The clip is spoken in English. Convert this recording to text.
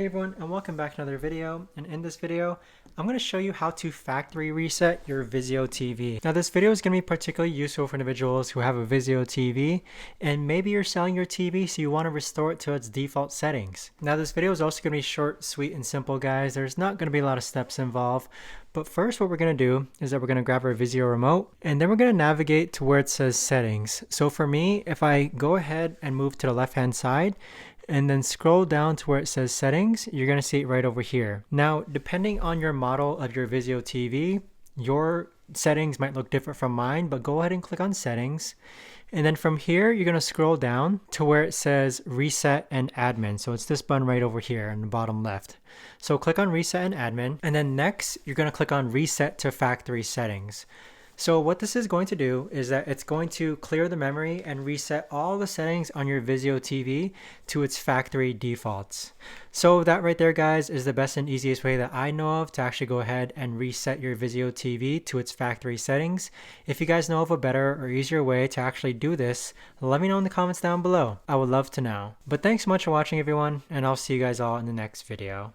Hey everyone, and welcome back to another video. And in this video, I'm going to show you how to factory reset your Vizio TV. Now this video is going to be particularly useful for individuals who have a Vizio TV and maybe you're selling your TV so you want to restore it to its default settings. Now this video is also going to be short, sweet, and simple, guys. There's not going to be a lot of steps involved. But first, what we're going to do is that we're going to grab our Vizio remote and then we're going to navigate to where it says settings. So for me, if I go ahead and move to the left hand side, and then scroll down to where it says settings, you're going to see it right over here. Now, depending on your model of your Vizio TV, your settings might look different from mine, but go ahead and click on settings. And then from here, you're going to scroll down to where it says reset and admin. So it's this button right over here in the bottom left. So click on reset and admin. And then next, you're going to click on reset to factory settings. So what this is going to do is that it's going to clear the memory and reset all the settings on your Vizio TV to its factory defaults. So that right there, guys, is the best and easiest way that I know of to actually go ahead and reset your Vizio TV to its factory settings. If you guys know of a better or easier way to actually do this, let me know in the comments down below. I would love to know. But thanks so much for watching, everyone, and I'll see you guys all in the next video.